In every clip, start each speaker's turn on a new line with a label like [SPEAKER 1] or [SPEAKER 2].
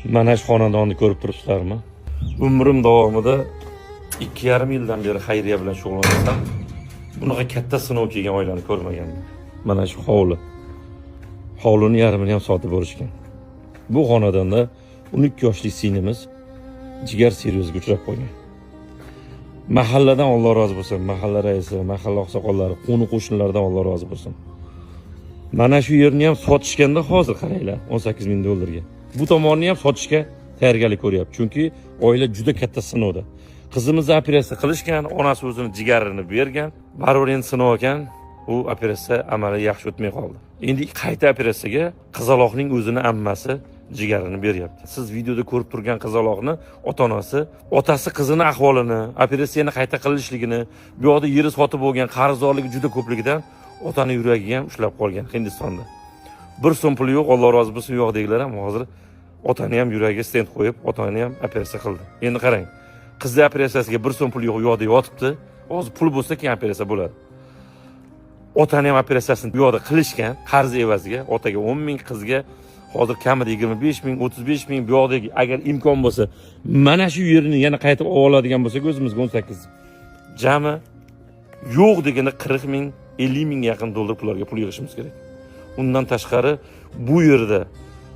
[SPEAKER 1] Mana shu xonadonni ko'rib turibsizlarmi? Umrim davomida 2,5 yildan beri xayriya bilan shug'ullanaman. Bunaqa katta sinov kelgan oilani ko'rmaganman. Mana shu hovli. Hovlining yarmini ham sotib berishgan. Bu xonadonda 12 yoshli singlimiz jigar seriyozga uchrab qolgan. Mahalladan Alloh rozi bo'lsin, mahalla raisi, mahalla oqsoqollari, qo'ni qo'shnilardan Alloh rozi bo'lsin. Mana shu yerni ham sotishganda hozir qaranglar, 18 ming dollarga. Bu tomonni ham sotishga tayyorgarlik ko'ryapti. Chunki oila juda katta sinovda. Qizimizni operatsiya qilishgan, onasi o'zini jigarini bergan, baribir endi sinov ekan, u operatsiya amali yaxshi o'tmay qoldi. Endi qayta operatsiyaga qizaloqning o'zini ammasi jigarini beryapti. Siz videoda ko'rib turgan qizaloqni ota-onasi, otasi qizining ahvolini, operatsiyani qayta qilinishligini, bu yoqda yeri sotib bo'lgan qarzdorligi juda ko'pligidan otani yuragiga ham ushlab qolgan Hindistonda. Bir so'm puli yo'q, Alloh rozi bo'lsin, yo'qdagilar ham hozir otani ham yuragiga stent qo'yib, otani ham operatsiya qildi. Endi qarang, qizning operatsiyasiga bir so'm pul yo'q, yo'qda yotibdi. Hozir pul bo'lsa keyin operatsiya bo'ladi. Otani ham operatsiyasini bu yoqda qilishgan, qarz evaziga, otaga 10 ming, qizga hozir kamida 25 ming, 35 ming, bu yoqda agar imkon bo'lsa, mana shu yerni yana qaytib oladigan bo'lsak, o'zimizga 18. Jami yo'q deganda 40 ming, 50 ming yaqin dollar pullarga pul yig'ishimiz kerak. Undan tashqari bu yerda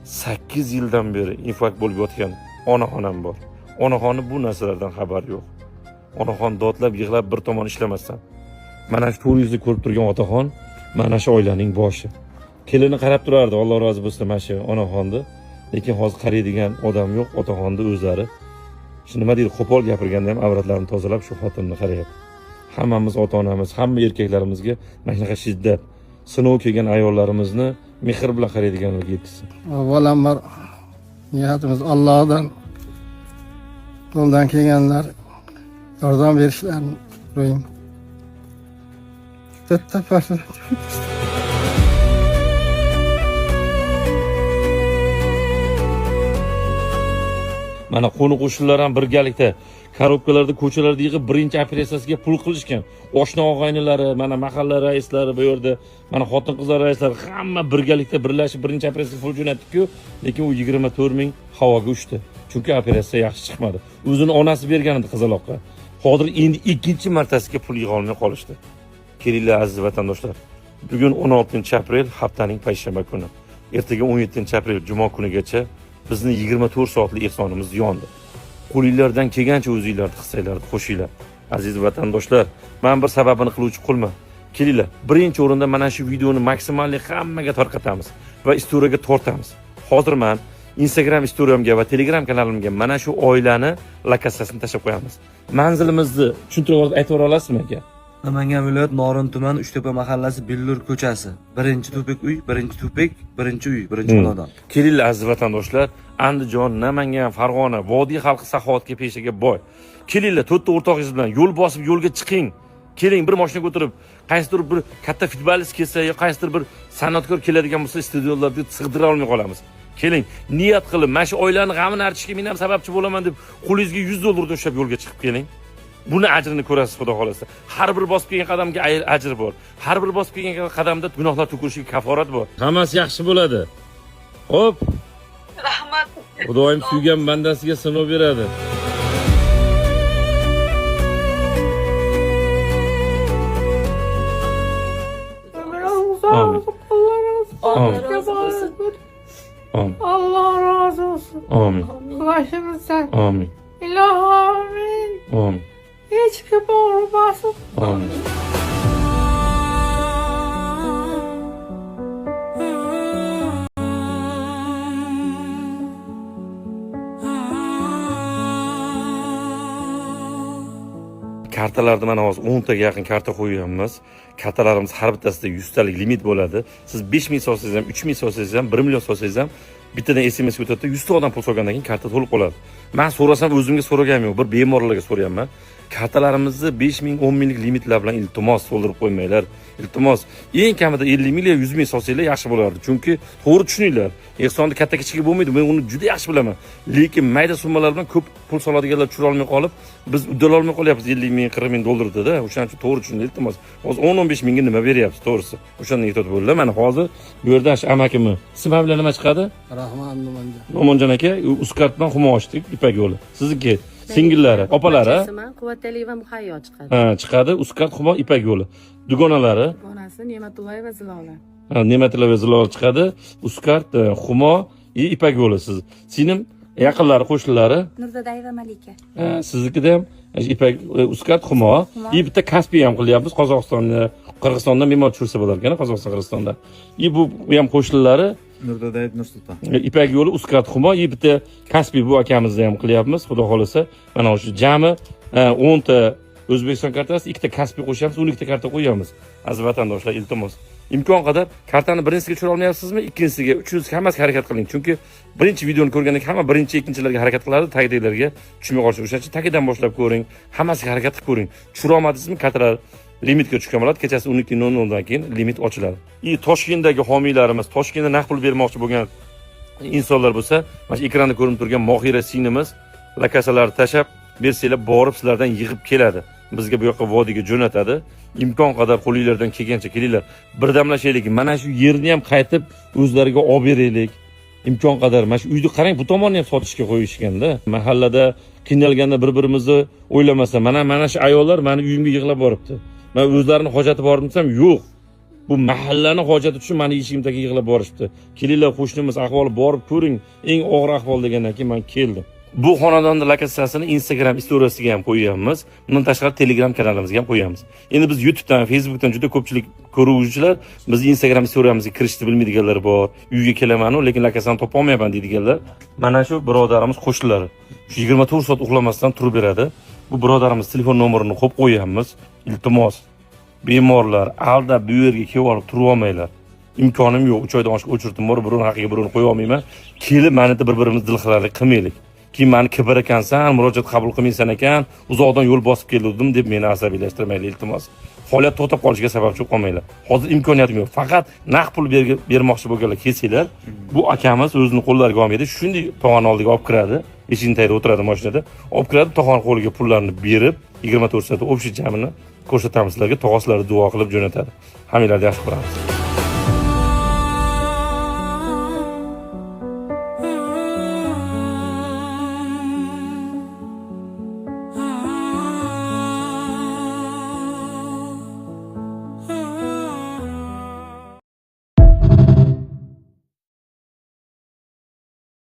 [SPEAKER 1] 8 yildan beri infarkt bo'lib yotgan onaxonam bor. Onaxoni bu narsalardan xabar yo'q. Onaxon dodlab, yig'lab bir tomon ishlamasdan. Mana shu 400 ni ko'rib turgan otaxon, mana shu oilaning boshi. Kelini qarab turardi, Alloh rozi bo'lsin, mana shu onaxonni. Lekin hozir qaraydigan odam yo'q, otaxonni o'zlari. Shu nima deydi, qo'pol gapirganda ham avratlarini tozalab shu xotinni qarayapti. Hammamiz ota-onamiz, hamma erkaklarimizga mana shunaqa shiddat, sinov kelgan ayollarimizni mehr bilan qaraydiganlarga yetkazsin.
[SPEAKER 2] Avvalambor niyatimiz Allohdan, qo'ldan kelganlar yordam berishlarini so'rayman.
[SPEAKER 1] Mana qo'ni qo'shnilar ham birgalikda korobkalarda, ko'chalarda yig'ib birinchi operatsiyasiga pul qilishgan. Oshna og'aynilari, mana mahalla raislari bu yerda, mana xotin-qizlar raislari hamma birgalikda birlashib birinchi operatsiyaga pul jo'natdi-ku, lekin u 24 ming havoga uchdi. Chunki operatsiya yaxshi chiqmadi. O'zini onasi bergan edi qizaloqqa. Hozir endi ikkinchi martasiga pul yig'a olmay qolishdi. Kelinglar aziz vatandoshlar. Bugun 16-aprel, haftaning payshanba kuni. Ertaga 17-aprel juma kunigacha bizni 24 soatli ehsonimiz yondi. Qo'linglardan kelgancha o'zingizlarni hissanglarni qo'shinglar. Aziz vatandoshlar, men bir sababini qiluvchi qilma. Kelinglar, birinchi o'rinda mana shu videoni maksimalli hammaga tarqatamiz va istoriyaga tortamiz. Hozir men Instagram storiyamga va Telegram kanalimga mana shu oilani lokatsiyasini tashlab qo'yamiz. Manzilimizni tushuntirib aytib olasizmi aka?
[SPEAKER 3] Namangan viloyat Norin tuman Uchtepa mahallasi Billur ko'chasi. Birinchi to'pik uy, birinchi to'pik, birinchi uy, birinchi xonadon.
[SPEAKER 1] Kelinglar aziz vatandoshlar, Andijon, Namangan, Farg'ona, Vodiy xalqi saxovatga peshaga boy. Kelinglar, to'rtta o'rtog'ingiz bilan yo'l bosib yo'lga chiqing. Keling, bir mashinaga o'tirib, qaysidir bir katta futbolist kelsa yo qaysidir bir san'atkor keladigan bo'lsa, stadionlarda sig'dira olmay qolamiz. Keling, niyat qilib, mana shu oilani g'amini artishga men ham sababchi bo'laman deb, qo'lingizga 100 dollardan ushlab yo'lga chiqib keling. Buni ajrini ko'rasiz, xudo xolasa. Har bir bosib kelgan qadamga ajr bor. Har bir bosib kelgan qadamda gunohlar to'kilishiga kaforat bor. Hammasi yaxshi bo'ladi. Xo'p.
[SPEAKER 4] Rahmat.
[SPEAKER 1] Xudoyim suygan bandasiga sinov beradi. Amin.
[SPEAKER 4] Allah razı olsun.
[SPEAKER 1] Amin.
[SPEAKER 4] Başımızdan.
[SPEAKER 1] Amin.
[SPEAKER 4] İlahi.
[SPEAKER 1] Amin.
[SPEAKER 4] Hiç gibi olmasın.
[SPEAKER 1] Amin. Kartalarda mana hozir 10 taga yaqin karta qo'yganmiz. Kartalarimiz har bittasida 100 talik limit bo'ladi. Siz 5 ming solsangiz ham, 3 ming solsangiz ham, 1 million solsangiz ham bittadan SMS o'tadi, 100 ta odam pul solgandan keyin karta to'liq bo'ladi. Men so'rasam o'zimga so'raganim yo'q, bir bemorlarga so'rayapman. Kartalarimizni 5 ming, 10 minglik limitlar bilan iltimos to'ldirib qo'ymanglar. Iltimos, eng kamida 50 ming yo 100 ming solsanglar yaxshi bo'lardi. Chunki to'g'ri tushuninglar. Ehsonni katta kichigi bo'lmaydi. Men uni juda yaxshi bilaman. Lekin mayda summalar bilan ko'p pul soladiganlar tushira olmay qolib, biz uddala olmay qolyapmiz 50 ming, 40 ming dollarda-da. O'shaning uchun to'g'ri tushuninglar. Iltimos, hozir 10-15 mingga nima beryapsiz, to'g'risi. O'shandan ehtiyot bo'linglar. Mana hozir bu yerda amakimni ismi bilan nima chiqadi?
[SPEAKER 2] Rahman No'monjon.
[SPEAKER 1] No'monjon aka, Uzcarddan Xumo ochdik, Ipak yo'li. Sizniki singillari, opalari.
[SPEAKER 5] Quvvatli va muhayyo chiqadi.
[SPEAKER 1] Ha, chiqadi. Uzcard Xumo Ipak yo'li. Dugonalari.
[SPEAKER 5] Onasi Ne'matulloy va Zilola.
[SPEAKER 1] Ha, Ne'matulloy va Zilola chiqadi. Uzcard Xumo Ipak yo'li siz. Sinim yaqinlari, qo'shnilari.
[SPEAKER 5] Nurdadai va Malika.
[SPEAKER 1] Ha, siznikida ham Ipak Uzcard Xumo. Bitta Kaspiy ham qilyapmiz. Qozog'istonni, Qirg'izistondan me'mor tushirsa bo'lar ekan, Qozog'iston, Qirg'izistonda. Bu ham qo'shnilari.
[SPEAKER 3] Nurdadai Nursulton.
[SPEAKER 1] Ipak yo'li Uzcard Xumo, bitta Kaspiy bu akamizni ham qilyapmiz, xudo xolasa. Mana o'sha jami 10 ta O'zbekiston kartasi, 2 ta Kaspiy qo'shamiz, 12 ta karta qo'yamiz. Aziz vatandoshlar, iltimos. Imkon qadar kartani birinchisiga tushira olmayapsizmi? Ikkinchisiga, uchinchisiga hammasiga harakat qiling. Chunki birinchi videoni ko'rgandan keyin hamma birinchi, ikkinchilarga harakat qiladi, tagidagilarga tushmay qolishi. O'shaning uchun tagidan boshlab ko'ring, hammasiga harakat qilib ko'ring. Tushira olmadingizmi, kartalar limitga tushgan bo'ladi. Kechasi 12:00 dan keyin limit ochiladi. Toshkentdagi homiylarimiz, Toshkentda naqd pul bermoqchi bo'lgan insonlar bo'lsa, mana shu ekranda ko'rinib turgan Mohira singlimiz lokatsiyalarni tashab bersanglar, borib sizlardan yig'ib keladi. Bizga bu yoqqa vodiyga jo'natadi. Imkon qadar qo'linglardan kelgancha kelinglar. Birdamlashaylik. Mana shu yerni ham qaytib o'zlariga olib beraylik. Imkon qadar mana shu uyni qarang, bu tomonni ham sotishga qo'yishganda. Mahallada qiynalganda bir-birimizni o'ylamasa, mana shu ayollar meni uyimga yig'lab boribdi. Men o'zlarining hojati bormi desam, yo'q. Bu mahallani hojati uchun meni eshigimdagi yig'lab borishdi. Kelinglar, qo'shnimiz ahvoli borib ko'ring, eng og'ir ahvol degandan keyin men keldim. Bu xonadonni lokatsiyasini Instagram storiesiga ham qo'yamiz. Bundan tashqari Telegram kanalimizga ham qo'yamiz. Endi biz YouTubedan, Facebookdan juda ko'pchilik ko'ruvchilar biz Instagram storiyamizga kirishni bilmaydiganlar bor. Uyga kelaman-u, lekin lokatsiyani topa olmayapman deydiganlar. Mana shu birodarimiz qo'shnilari. Shu 24 soat uxlamasdan turib beradi. Bu birodarimiz telefon nomerini qo'yib qo'yamiz. Iltimos, bemorlar aldab bu yerga kelib olib turib olmanglar. Imkonim yo'q. 3 oydan oshiq o'chirdim bor, birovni haqiga birovni qo'ya olmayman. Kelib meni bir-birimiz dilxiralik qilmaylik. Keyin meni kibr ekansan, murojaat qabul qilmaysan ekan, uzoqdan yo'l bosib keldim deb meni asabiylashtirmaylik, iltimos. Faoliyat to'xtab qolishiga sababchi bo'lmanglar. Hozir imkoniyatim yo'q. Faqat naqd pul bermoqchi bo'lganlar kelsanglar, bu akamiz o'zini qo'llariga olmaydi. Shunday tog'ani oldiga olib kiradi, eshikni tagida o'tiradi mashinada. Olib kiradi, tog'ani qo'liga pullarni berib, 24 soat o'bshi jamini ko'rsatamiz sizlarga, tog'asilar duo qilib jo'natadi. Hammanglarni yaxshi ko'ramiz.